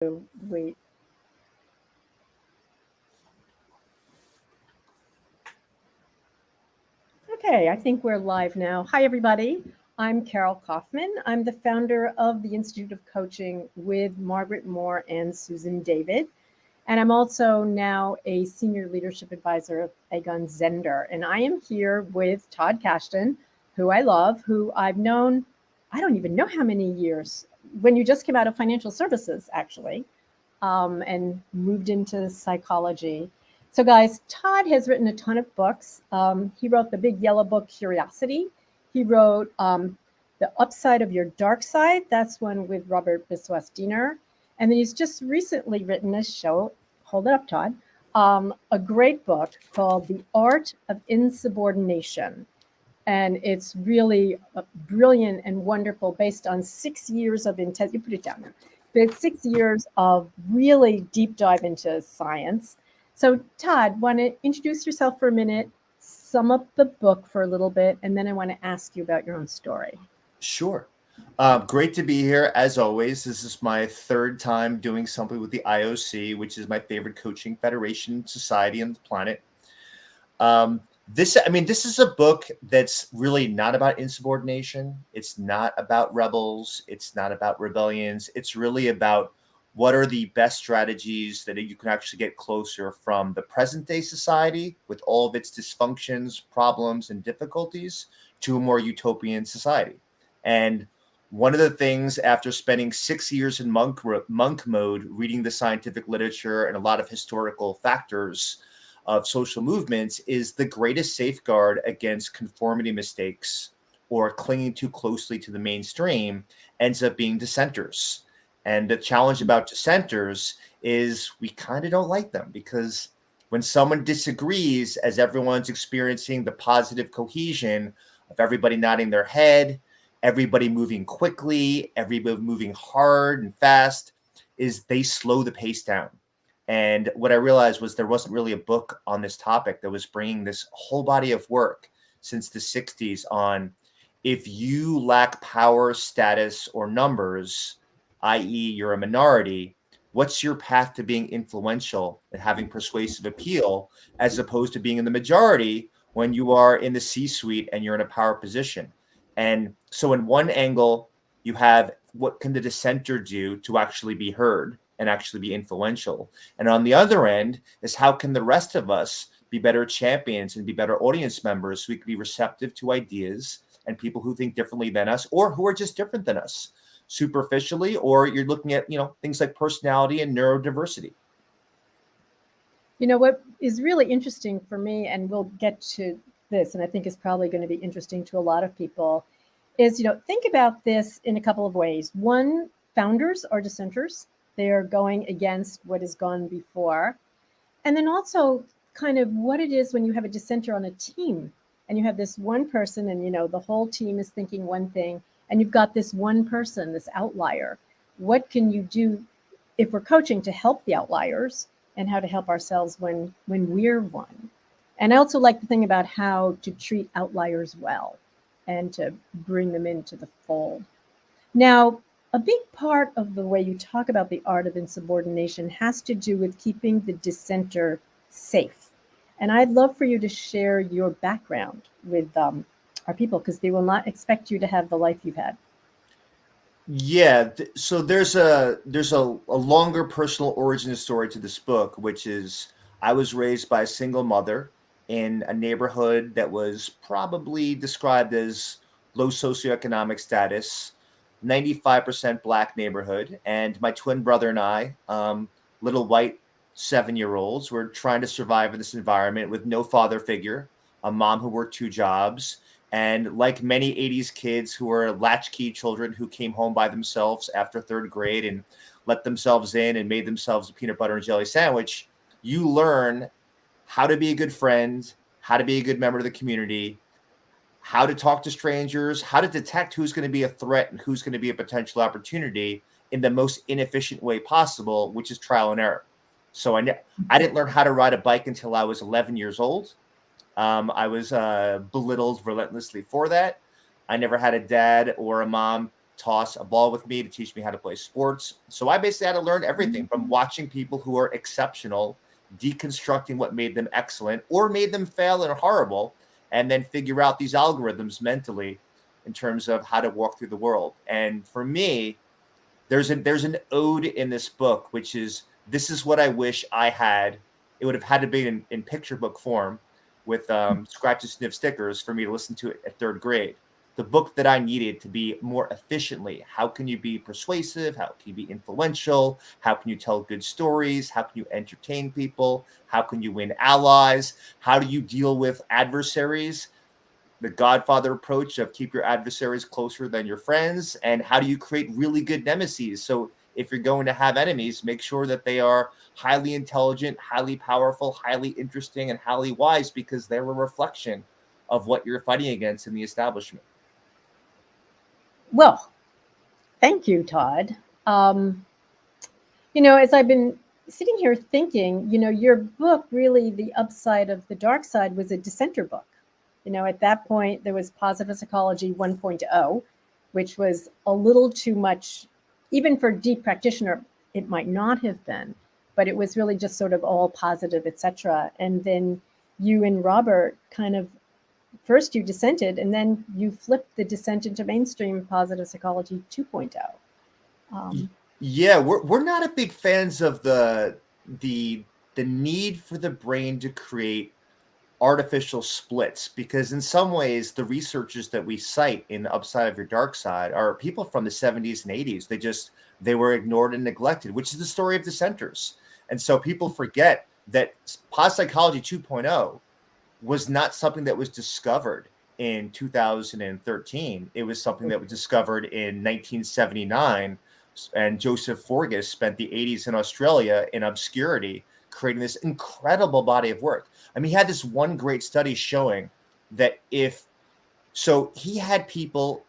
Wait. Okay, I think we're live now. Hi, everybody. I'm Carol Kauffman. I'm the founder of the Institute of Coaching with Margaret Moore and Susan David. And I'm also now a senior leadership advisor of Egon Zender. And I am here with Todd Kashdan, who I love, who I've known, I don't even know how many years, when you just came out of financial services, actually, and moved into psychology. So, guys, Todd has written a ton of books. He wrote the big yellow book, Curiosity. He wrote The Upside of Your Dark Side. That's one with Robert Biswas Diener. And then he's just recently written a show, hold it up, Todd, a great book called The Art of Insubordination. And it's really brilliant and wonderful, based on 6 years of intense, you put it down there, but 6 years of really deep dive into science. So Todd, want to introduce yourself for a minute, sum up the book for a little bit, and then I want to ask you about your own story. Sure. Great to be here, as always. This is my third time doing something with the IOC, which is my favorite coaching federation society on the planet. This is a book that's really not about insubordination. It's not about rebels. It's not about rebellions. It's really about what are the best strategies that you can actually get closer from the present day society with all of its dysfunctions, problems, and difficulties to a more utopian society. And one of the things, after spending 6 years in monk mode, reading the scientific literature and a lot of historical factors of social movements, is the greatest safeguard against conformity mistakes or clinging too closely to the mainstream ends up being dissenters. And the challenge about dissenters is we kind of don't like them, because when someone disagrees, as everyone's experiencing the positive cohesion of everybody nodding their head, everybody moving quickly, everybody moving hard and fast, is they slow the pace down. And what I realized was there wasn't really a book on this topic that was bringing this whole body of work since the 60s on, if you lack power, status, or numbers, i.e. you're a minority, what's your path to being influential and having persuasive appeal, as opposed to being in the majority when you are in the C-suite and you're in a power position. And so in one angle, you have what can the dissenter do to actually be heard and actually be influential. And on the other end is how can the rest of us be better champions and be better audience members so we can be receptive to ideas and people who think differently than us or who are just different than us superficially, or you're looking at, things like personality and neurodiversity. What is really interesting for me, and we'll get to this, and I think is probably going to be interesting to a lot of people, is, think about this in a couple of ways. One, founders are dissenters. They are going against what has gone before. And then also kind of what it is when you have a dissenter on a team and you have this one person and, the whole team is thinking one thing, and you've got this one person, this outlier. What can you do if we're coaching to help the outliers, and how to help ourselves when we're one? And I also like the thing about how to treat outliers well and to bring them into the fold. Now, a big part of the way you talk about the art of insubordination has to do with keeping the dissenter safe. And I'd love for you to share your background with our people, because they will not expect you to have the life you've had. Yeah, so there's a longer personal origin story to this book, which is I was raised by a single mother in a neighborhood that was probably described as low socioeconomic status, 95% Black neighborhood. And my twin brother and I, little white 7-year-olds, were trying to survive in this environment with no father figure, a mom who worked 2 jobs. And like many 80s kids who were latchkey children who came home by themselves after 3rd grade and let themselves in and made themselves a peanut butter and jelly sandwich, you learn how to be a good friend, how to be a good member of the community, how to talk to strangers, how to detect who's going to be a threat and who's going to be a potential opportunity in the most inefficient way possible, which is trial and error. So I didn't learn how to ride a bike until I was 11 years old. I was belittled relentlessly for that. I never had a dad or a mom toss a ball with me to teach me how to play sports. So I basically had to learn everything from watching people who are exceptional, deconstructing what made them excellent or made them fail and horrible, and then figure out these algorithms mentally in terms of how to walk through the world. And for me, there's an ode in this book, which is, this is what I wish I had. It would have had to be in picture book form with scratch and sniff stickers for me to listen to it at third grade. The book that I needed to be more efficiently. How can you be persuasive? How can you be influential? How can you tell good stories? How can you entertain people? How can you win allies? How do you deal with adversaries? The Godfather approach of keep your adversaries closer than your friends. And how do you create really good nemesis? So if you're going to have enemies, make sure that they are highly intelligent, highly powerful, highly interesting, and highly wise, because they're a reflection of what you're fighting against in the establishment. Well, thank you, Todd. As I've been sitting here thinking, your book, really the upside of the dark side, was a dissenter book. At that point, there was Positive Psychology 1.0, which was a little too much, even for a deep practitioner, it might not have been, but it was really just sort of all positive, etc. And then you and Robert kind of, first you dissented, and then you flipped the dissent into mainstream Positive Psychology 2.0. Yeah, we're not a big fans of the need for the brain to create artificial splits, because in some ways the researchers that we cite in The Upside of Your Dark Side are people from the 70s and 80s. They were ignored and neglected, which is the story of dissenters. And so people forget that Positive Psychology 2.0 was not something that was discovered in 2013. It was something that was discovered in 1979, and Joseph Forgas spent the 80s in Australia in obscurity creating this incredible body of work. I mean, he had this one great study showing that he had people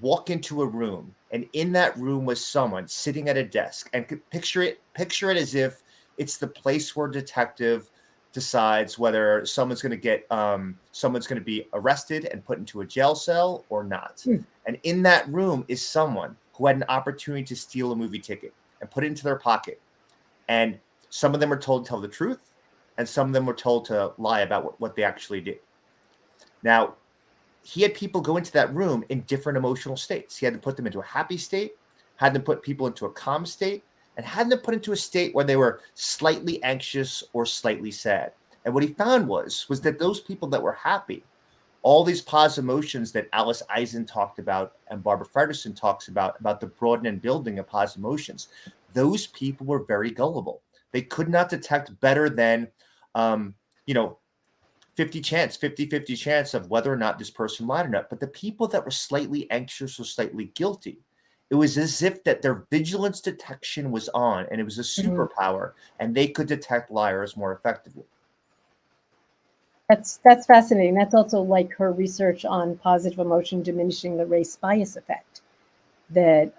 walk into a room, and in that room was someone sitting at a desk, and picture it as if it's the place where a detective decides whether someone's going to be arrested and put into a jail cell or not. And in that room is someone who had an opportunity to steal a movie ticket and put it into their pocket. And some of them were told to tell the truth, and some of them were told to lie about what they actually did. Now, he had people go into that room in different emotional states. He had to put them into a happy state, had to put people into a calm state, and had them put into a state where they were slightly anxious or slightly sad. And what he found was that those people that were happy, all these positive emotions that Alice Eisen talked about and Barbara Fredrickson talks about the broadening and building of positive emotions, those people were very gullible. They could not detect better than, 50-50 chance of whether or not this person lied or not. But the people that were slightly anxious or slightly guilty, it was as if that their vigilance detection was on, and it was a superpower, and they could detect liars more effectively. That's fascinating. That's also like her research on positive emotion diminishing the race bias effect. That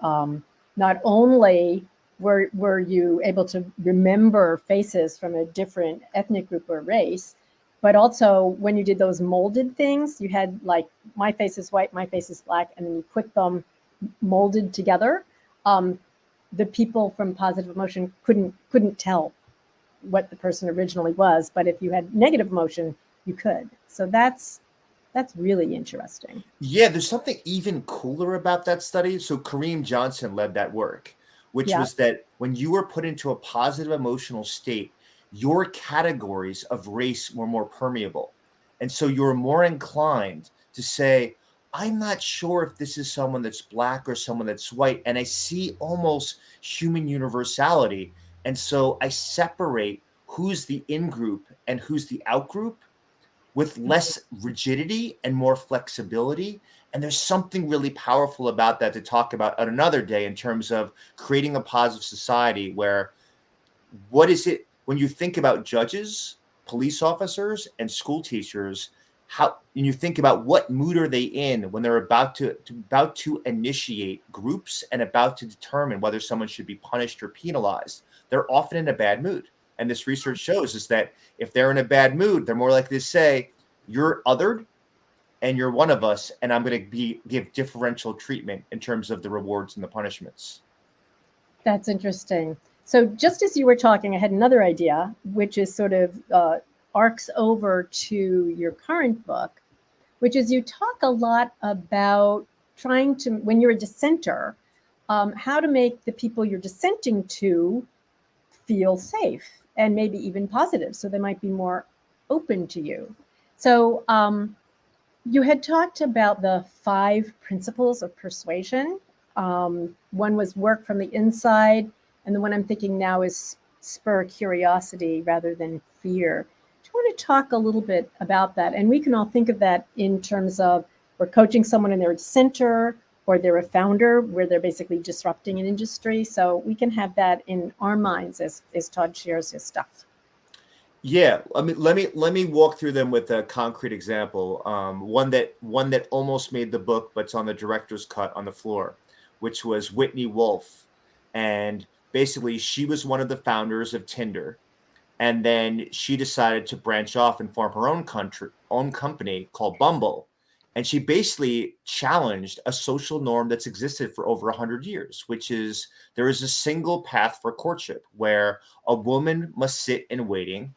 not only were you able to remember faces from a different ethnic group or race, but also when you did those molded things, you had like, my face is white, my face is black, and then you put them molded together. The people from positive emotion couldn't tell what the person originally was, but if you had negative emotion, you could. So that's really interesting. Yeah, there's something even cooler about that study. So Kareem Johnson led that work, which was that when you were put into a positive emotional state, your categories of race were more permeable. And so you're more inclined to say, I'm not sure if this is someone that's black or someone that's white. And I see almost human universality. And so I separate who's the in-group and who's the out-group with less rigidity and more flexibility. And there's something really powerful about that to talk about on another day in terms of creating a positive society where, what is it when you think about judges, police officers, and school teachers, how you think about what mood are they in when they're about to initiate groups and about to determine whether someone should be punished or penalized? They're often in a bad mood. And this research shows is that if they're in a bad mood, they're more likely to say, you're othered, and you're one of us, and I'm going to give differential treatment in terms of the rewards and the punishments. That's interesting. So just as you were talking, I had another idea, which is sort of arcs over to your current book, which is you talk a lot about trying to, when you're a dissenter, how to make the people you're dissenting to feel safe and maybe even positive, so they might be more open to you. So you had talked about the 5 principles of persuasion. One was work from the inside, and the one I'm thinking now is spur curiosity rather than fear. Do you want to talk a little bit about that? And we can all think of that in terms of we're coaching someone and they're a dissenter, or they're a founder where they're basically disrupting an industry. So we can have that in our minds as Todd shares his stuff. Yeah, I mean, let me walk through them with a concrete example. One that almost made the book, but it's on the director's cut on the floor, which was Whitney Wolf, and basically she was one of the founders of Tinder, and then she decided to branch off and form her own company called Bumble, and she basically challenged a social norm that's existed for over 100 years, which is there is a single path for courtship where a woman must sit in waiting,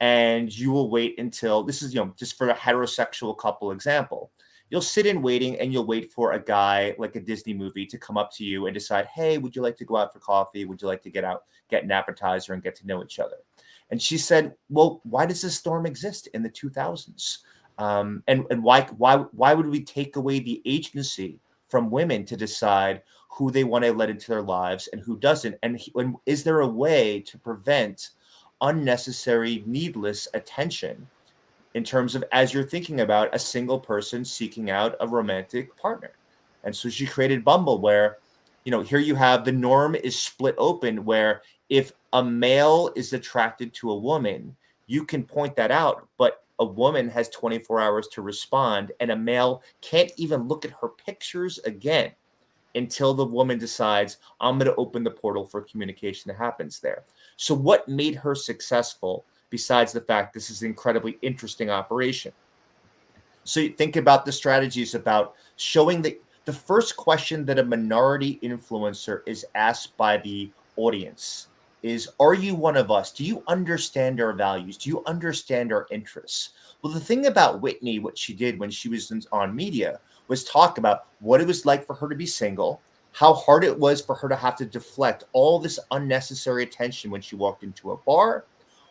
and you will wait until this is, just for a heterosexual couple example, you'll sit in waiting and you'll wait for a guy like a Disney movie to come up to you and decide, hey, would you like to go out for coffee? Would you like to get out, get an appetizer and get to know each other? And she said, well, why does this storm exist in the 2000s? And why would we take away the agency from women to decide who they want to let into their lives and who doesn't? And is there a way to prevent unnecessary, needless attention in terms of as you're thinking about a single person seeking out a romantic partner? And so she created Bumble, where, here you have the norm is split open, where if a male is attracted to a woman, you can point that out, but a woman has 24 hours to respond, and a male can't even look at her pictures again until the woman decides, I'm going to open the portal for communication that happens there. So what made her successful, besides the fact this is an incredibly interesting operation? So you think about the strategies about showing the first question that a minority influencer is asked by the audience is, are you one of us? Do you understand our values? Do you understand our interests? Well, the thing about Whitney, what she did when she was on media, was talk about what it was like for her to be single, how hard it was for her to have to deflect all this unnecessary attention when she walked into a bar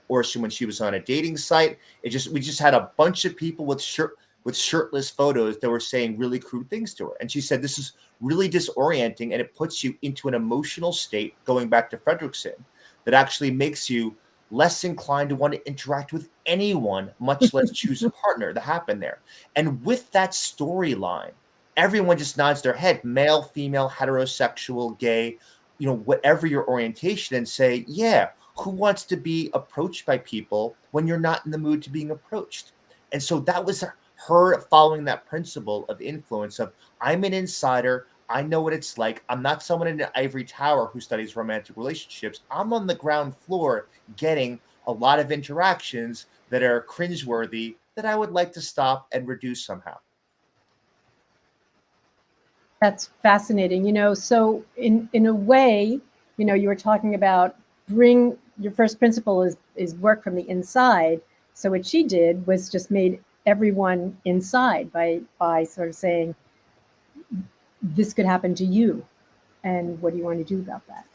or when she was on a dating site. We just had a bunch of people with shirtless photos that were saying really crude things to her. And she said, this is really disorienting, and it puts you into an emotional state, going back to Fredrickson, that actually makes you less inclined to want to interact with anyone, much less choose a partner. That happened there. And with that storyline, everyone just nods their head, male, female, heterosexual, gay, whatever your orientation, and say, yeah, who wants to be approached by people when you're not in the mood to being approached? And so that was her following that principle of influence of, I'm an insider. I know what it's like. I'm not someone in an ivory tower who studies romantic relationships. I'm on the ground floor getting a lot of interactions that are cringeworthy that I would like to stop and reduce somehow. That's fascinating. So in a way, you were talking about bring your first principle is work from the inside. So what she did was just made everyone inside by sort of saying, this could happen to you, and what do you want to do about that?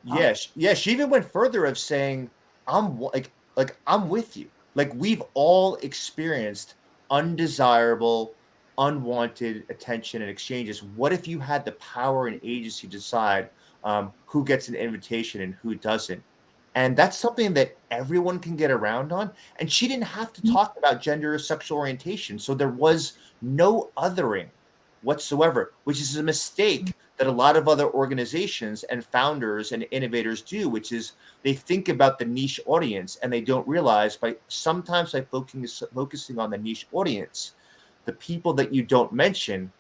Yes, yeah. She even went further of saying, I'm I'm with you. Like, we've all experienced undesirable, unwanted attention and exchanges. What if you had the power and agency to decide who gets an invitation and who doesn't? And that's something that everyone can get around on. And she didn't have to talk about gender or sexual orientation. So there was no othering whatsoever, which is a mistake that a lot of other organizations and founders and innovators do, which is they think about the niche audience and they don't realize sometimes by focusing on the niche audience, the people that you don't mention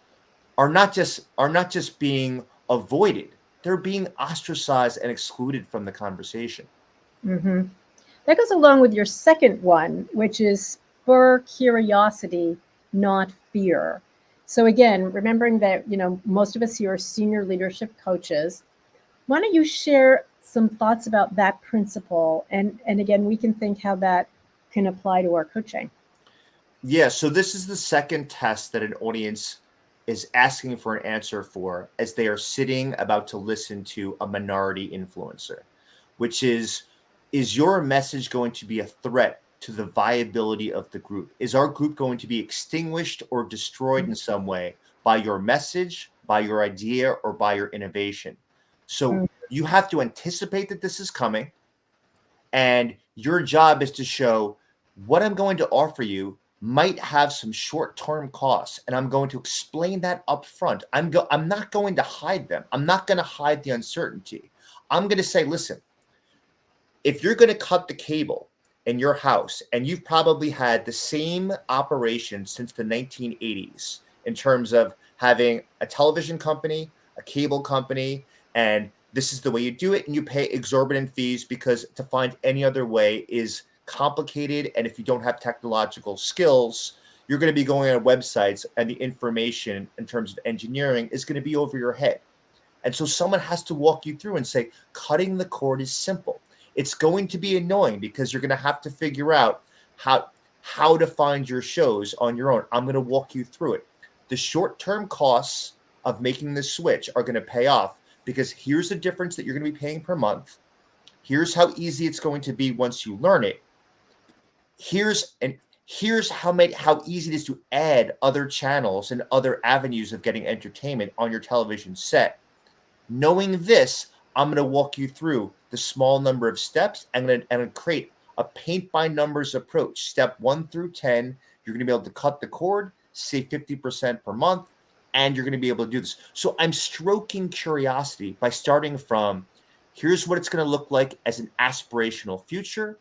are not just being avoided, they're being ostracized and excluded from the conversation. Mm-hmm. That goes along with your second one, which is spur curiosity not fear. So again, remembering that, most of us here are senior leadership coaches. Why don't you share some thoughts about that principle? And again, we can think how that can apply to our coaching. Yeah, so this is the second test that an audience is asking for an answer for as they are sitting about to listen to a minority influencer, which is your message going to be a threat to the viability of the group? Is our group going to be extinguished or destroyed in some way by your message, by your idea, or by your innovation? So you have to anticipate that this is coming, and your job is to show what I'm going to offer you might have some short-term costs, and I'm going to explain that up front. I'm not going to hide them. I'm not going to hide the uncertainty. I'm going to say, listen, if you're going to cut the cable in your house, and you've probably had the same operation since the 1980s in terms of having a television company, a cable company, and this is the way you do it, and you pay exorbitant fees because to find any other way is complicated. And if you don't have technological skills, you're going to be going on websites, and the information in terms of engineering is going to be over your head. And so someone has to walk you through and say, cutting the cord is simple. It's going to be annoying because you're going to have to figure out how to find your shows on your own. I'm going to walk you through it. The short-term costs of making the switch are going to pay off because here's the difference that you're going to be paying per month. Here's how easy it's going to be once you learn it. Here's how easy it is to add other channels and other avenues of getting entertainment on your television set. Knowing this, I'm going to walk you through the small number of steps. I'm going to create a paint by numbers approach. Step 1 through 10, you're going to be able to cut the cord, save 50% per month, and you're going to be able to do this. So I'm stroking curiosity by starting from, here's what it's going to look like as an aspirational future.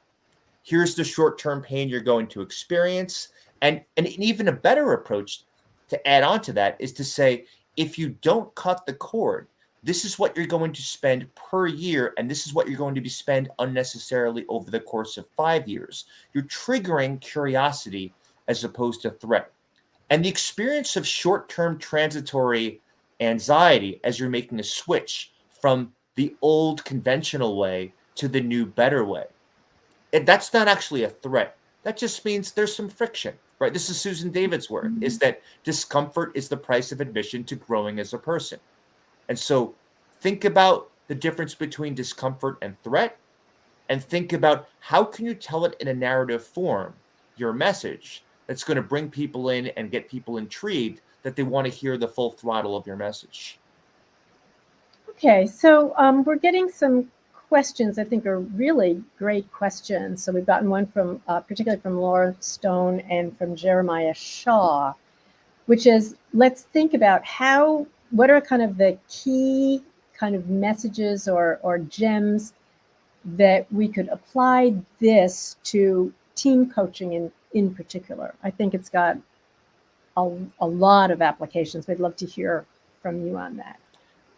Here's the short-term pain you're going to experience. And even a better approach to add on to that is to say, if you don't cut the cord, this is what you're going to spend per year, and this is what you're going to be spend unnecessarily over the course of 5 years. You're triggering curiosity as opposed to threat. And the experience of short-term transitory anxiety as you're making a switch from the old conventional way to the new better way. And that's not actually a threat. That just means there's some friction, right? This is Susan David's word, is that discomfort is the price of admission to growing as a person. And so think about the difference between discomfort and threat, and think about how can you tell it in a narrative form, your message, that's going to bring people in and get people intrigued that they want to hear the full throttle of your message. Okay, so we're getting some questions I think are really great questions. So we've gotten one from, particularly from Laura Stone and from Jeremiah Shaw, which is, let's think about what are kind of the key kind of messages or gems that we could apply this to team coaching in particular. I think it's got a lot of applications. We'd love to hear from you on that.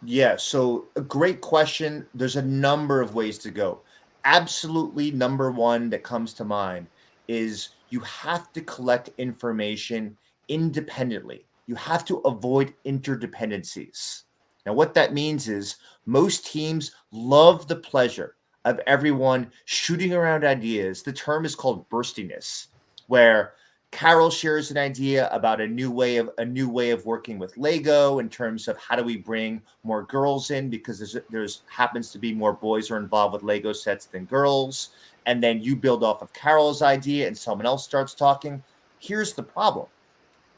Yeah, so a great question. There's a number of ways to go. Absolutely, number one that comes to mind is you have to collect information independently. You have to avoid interdependencies. Now, what that means is most teams love the pleasure of everyone shooting around ideas. The term is called burstiness, where Carol shares an idea about a new way of working with Lego in terms of how do we bring more girls in, because there's happens to be more boys are involved with Lego sets than girls. And then you build off of Carol's idea and someone else starts talking. Here's the problem,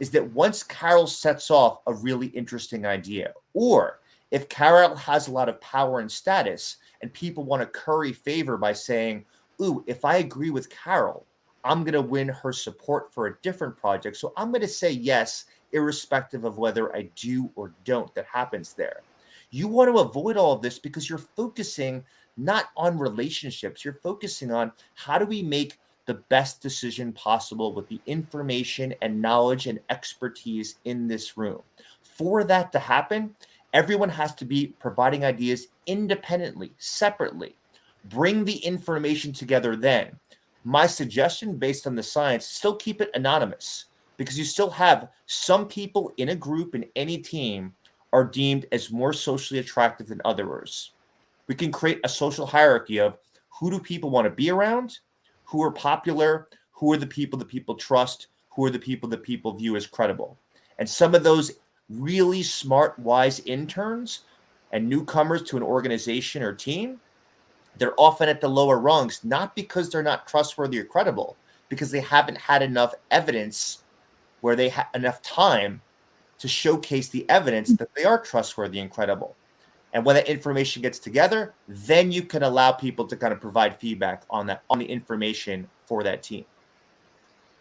is that once Carol sets off a really interesting idea, or if Carol has a lot of power and status and people want to curry favor by saying, ooh, if I agree with Carol, I'm going to win her support for a different project. So I'm going to say yes, irrespective of whether I do or don't. That happens there. You want to avoid all of this because you're focusing not on relationships. You're focusing on how do we make the best decision possible with the information and knowledge and expertise in this room. For that to happen, everyone has to be providing ideas independently, separately. Bring the information together then. My suggestion based on the science, still keep it anonymous, because you still have some people in a group, in any team, are deemed as more socially attractive than others. We can create a social hierarchy of who do people want to be around, who are popular, who are the people that people trust, who are the people that people view as credible. And some of those really smart, wise interns and newcomers to an organization or team, they're often at the lower rungs, not because they're not trustworthy or credible, because they haven't had enough evidence where they have enough time to showcase the evidence that they are trustworthy and credible. And when that information gets together, then you can allow people to kind of provide feedback on that, on the information for that team.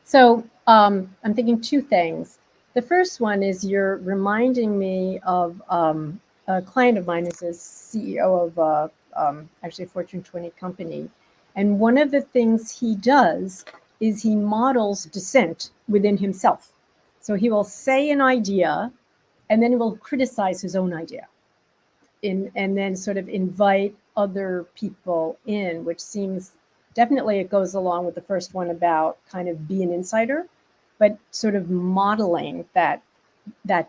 So I'm thinking two things. The first one is you're reminding me of a client of mine who's a CEO of actually a Fortune 20 company. And one of the things he does is he models dissent within himself. So he will say an idea and then he will criticize his own idea and then sort of invite other people in, which seems definitely it goes along with the first one about kind of be an insider, but sort of modeling that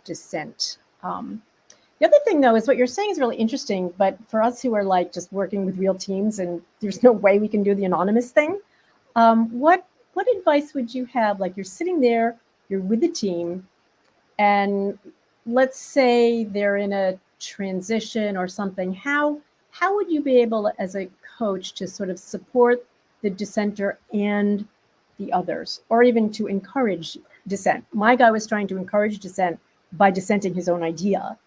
dissent. The other thing, though, is what you're saying is really interesting, but for us who are like just working with real teams and there's no way we can do the anonymous thing, what advice would you have? Like you're sitting there, you're with the team, and let's say they're in a transition or something. How would you be able, as a coach, to sort of support the dissenter and the others, or even to encourage dissent? My guy was trying to encourage dissent by dissenting his own idea,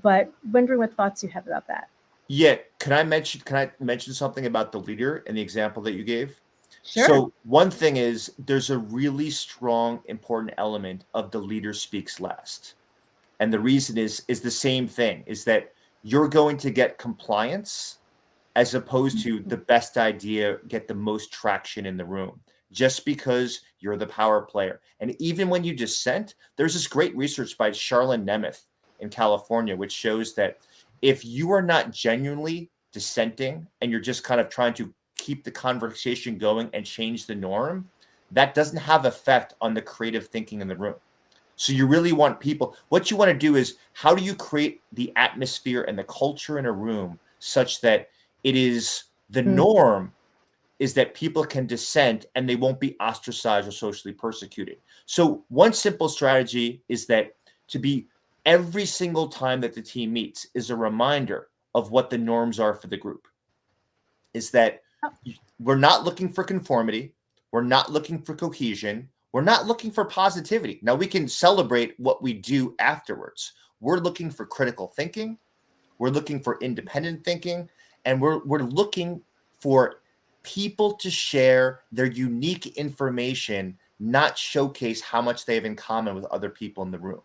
but wondering what thoughts you have about that. Yeah, can I mention something about the leader and the example that you gave? Sure. So one thing is there's a really strong, important element of the leader speaks last. And the reason is the same thing, is that you're going to get compliance as opposed to the best idea get the most traction in the room, just because you're the power player. And even when you dissent, there's this great research by Charlene Nemeth in California, which shows that if you are not genuinely dissenting and you're just kind of trying to keep the conversation going and change the norm, that doesn't have effect on the creative thinking in the room. So you really want people, what you want to do is, how do you create the atmosphere and the culture in a room such that it is the norm is that people can dissent and they won't be ostracized or socially persecuted. So one simple strategy is that to be every single time that the team meets is a reminder of what the norms are for the group. Is that we're not looking for conformity. We're not looking for cohesion. We're not looking for positivity. Now, we can celebrate what we do afterwards. We're looking for critical thinking. We're looking for independent thinking. And we're looking for people to share their unique information, not showcase how much they have in common with other people in the room.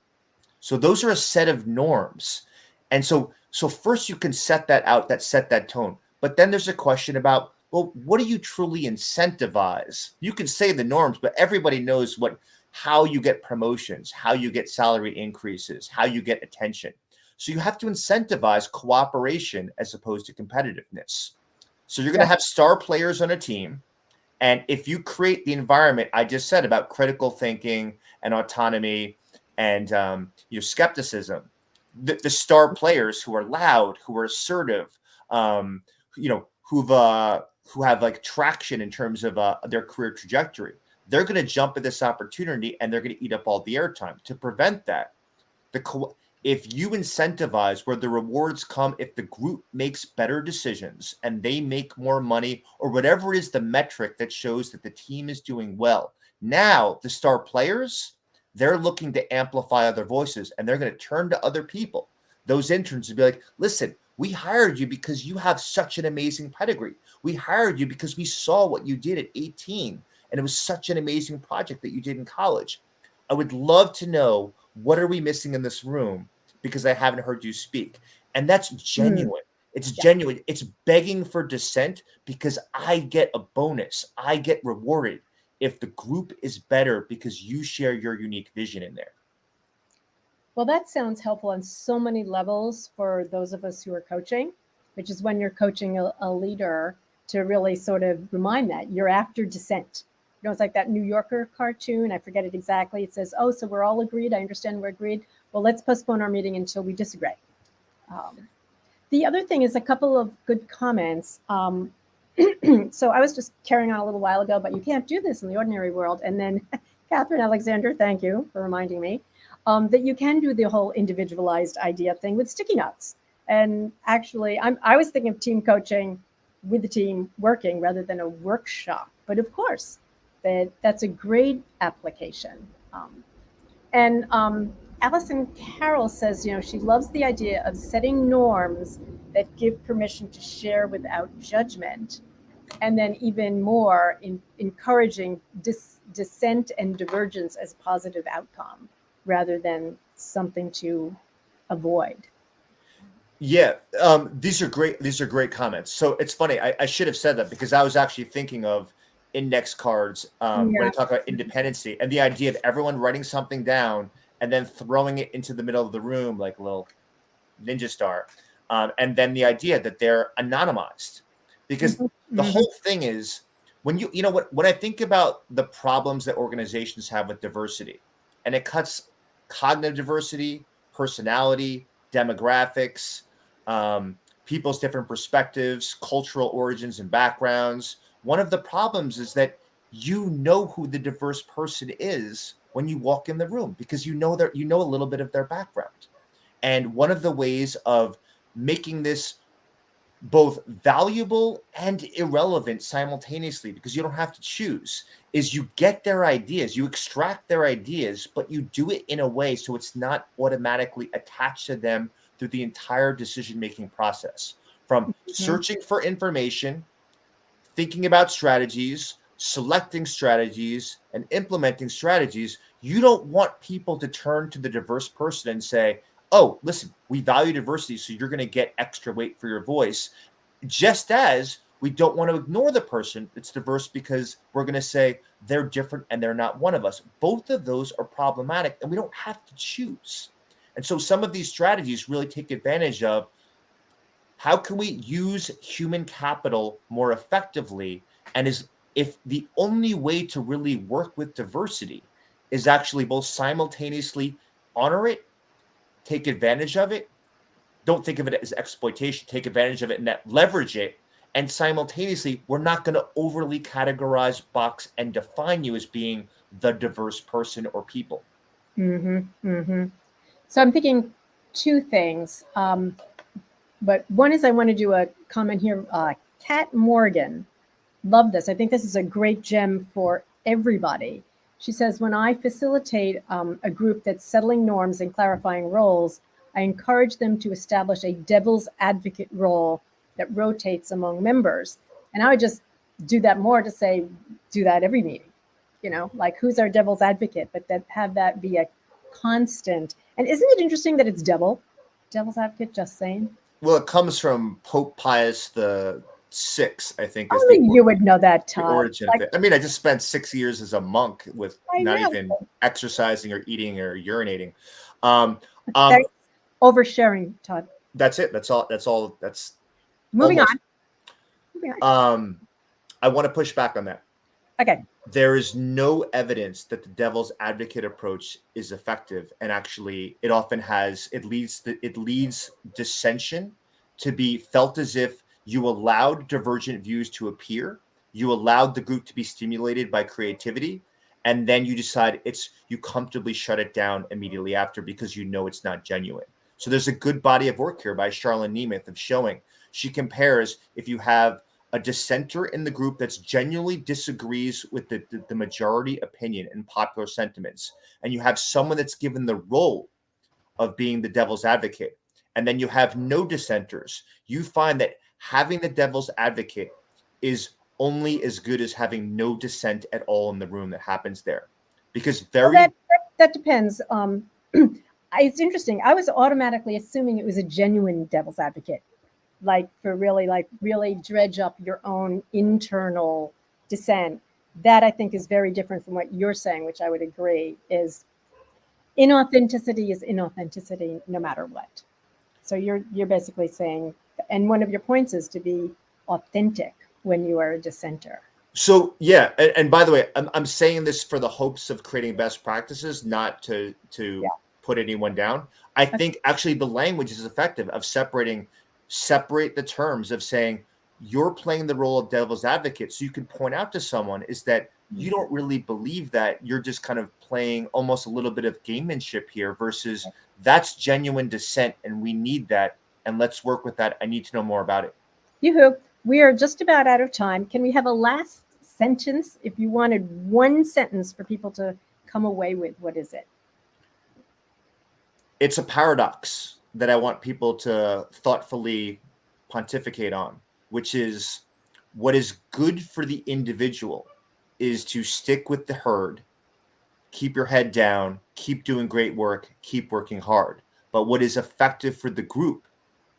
So those are a set of norms. And so first you can set that out, set that tone. But then there's a question about, well, what do you truly incentivize? You can say the norms, but everybody knows how you get promotions, how you get salary increases, how you get attention. So you have to incentivize cooperation as opposed to competitiveness. So you're going to have star players on a team. And if you create the environment I just said about critical thinking and autonomy and skepticism, the star players who are loud, who are assertive, who have like traction in terms of their career trajectory, they're going to jump at this opportunity and they're going to eat up all the airtime. To prevent that, if you incentivize where the rewards come, if the group makes better decisions and they make more money or whatever is the metric that shows that the team is doing well, now the star players, they're looking to amplify other voices and they're going to turn to other people, those interns, to be like, listen, we hired you because you have such an amazing pedigree. We hired you because we saw what you did at 18 and it was such an amazing project that you did in college. I would love to know, what are we missing in this room? Because I haven't heard you speak. And that's genuine. It's genuine. It's begging for dissent because I get a bonus. I get rewarded if the group is better because you share your unique vision in there. Well, that sounds helpful on so many levels for those of us who are coaching, which is when you're coaching a leader, to really sort of remind that you're after dissent. it's like that New Yorker cartoon. I forget it exactly. It says, "Oh, so we're all agreed. I understand we're agreed. Well, let's postpone our meeting until we disagree." The other thing is a couple of good comments. So I was just carrying on a little while ago, but you can't do this in the ordinary world. And then Catherine Alexander, thank you for reminding me that you can do the whole individualized idea thing with sticky notes. And actually, I was thinking of team coaching with the team working rather than a workshop. But of course, that's a great application. And Allison Carroll says, she loves the idea of setting norms that give permission to share without judgment. And then even more encouraging dissent and divergence as positive outcome rather than something to avoid. Yeah, these are great comments. So it's funny. I should have said that because I was actually thinking of index cards when I talk about independency and the idea of everyone writing something down and then throwing it into the middle of the room like a little ninja star. And then the idea that they're anonymized, because the whole thing is when when I think about the problems that organizations have with diversity, and it cuts cognitive diversity, personality, demographics, people's different perspectives, cultural origins and backgrounds. One of the problems is that you know who the diverse person is when you walk in the room because you know a little bit of their background. And one of the ways of making this both valuable and irrelevant simultaneously, because you don't have to choose, is you get their ideas, you extract their ideas, but you do it in a way so it's not automatically attached to them through the entire decision-making process. From searching for information, thinking about strategies, selecting strategies, and implementing strategies, you don't want people to turn to the diverse person and say, "Oh, listen, we value diversity, so you're going to get extra weight for your voice." Just as we don't want to ignore the person that's diverse because we're going to say they're different and they're not one of us. Both of those are problematic and we don't have to choose. And so some of these strategies really take advantage of how can we use human capital more effectively, and if the only way to really work with diversity is actually both simultaneously honor it, take advantage of it, don't think of it as exploitation, take advantage of it and leverage it. And simultaneously, we're not going to overly categorize, box, and define you as being the diverse person or people. So I'm thinking two things. But one is I want to do a comment here. Kat Morgan, love this. I think this is a great gem for everybody. She says, when I facilitate a group that's settling norms and clarifying roles, I encourage them to establish a devil's advocate role that rotates among members. And I would just do that more to say, do that every meeting, like who's our devil's advocate, but that have that be a constant. And isn't it interesting that it's devil's advocate, just saying? Well, it comes from Pope Pius the Sixth, I think. Only you would know that, Todd. The origin of it. I mean, I just spent 6 years as a monk with not even exercising or eating or urinating. Oversharing, Todd. That's it. That's all. That's moving almost. on. I want to push back on that. Okay. There is no evidence that the devil's advocate approach is effective, and actually, it leads dissension to be felt as if you allowed divergent views to appear, you allowed the group to be stimulated by creativity, and then you decide you comfortably shut it down immediately after because you know it's not genuine. So there's a good body of work here by Charlene Nemeth of showing. She compares if you have a dissenter in the group that genuinely disagrees with the majority opinion and popular sentiments, and you have someone that's given the role of being the devil's advocate, and then you have no dissenters, you find that having the devil's advocate is only as good as having no dissent at all in the room that happens there. Because that depends. It's interesting. I was automatically assuming it was a genuine devil's advocate. Like really dredge up your own internal dissent. That I think is very different from what you're saying, which I would agree is inauthenticity no matter what. So you're basically saying, and one of your points is to be authentic when you are a dissenter. So yeah, and by the way, I'm saying this for the hopes of creating best practices, not to Yeah. put anyone down. I think actually the language is effective of separate the terms of saying you're playing the role of devil's advocate. So you can point out to someone is that you don't really believe that, you're just kind of playing almost a little bit of gamemanship here versus that's genuine dissent and we need that. And let's work with that. I need to know more about it. Yoo-hoo. We are just about out of time. Can we have a last sentence? If you wanted one sentence for people to come away with, what is it? It's a paradox that I want people to thoughtfully pontificate on, which is what is good for the individual is to stick with the herd, keep your head down, keep doing great work, keep working hard. But what is effective for the group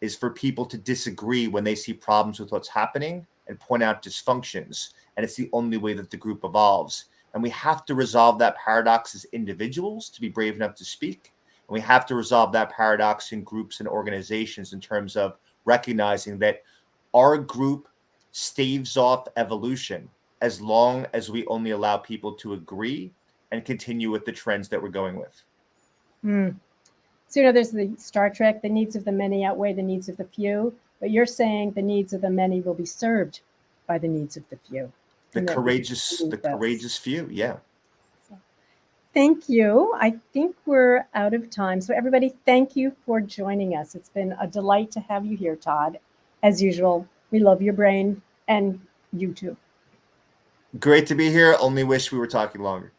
is for people to disagree when they see problems with what's happening and point out dysfunctions. And it's the only way that the group evolves. And we have to resolve that paradox as individuals to be brave enough to speak. And we have to resolve that paradox in groups and organizations in terms of recognizing that our group staves off evolution as long as we only allow people to agree and continue with the trends that we're going with. So, there's the Star Trek, the needs of the many outweigh the needs of the few, but you're saying the needs of the many will be served by the needs of the few. The courageous few. Yeah. Thank you. I think we're out of time. So everybody, thank you for joining us. It's been a delight to have you here, Todd. As usual, we love your brain and you too. Great to be here. Only wish we were talking longer.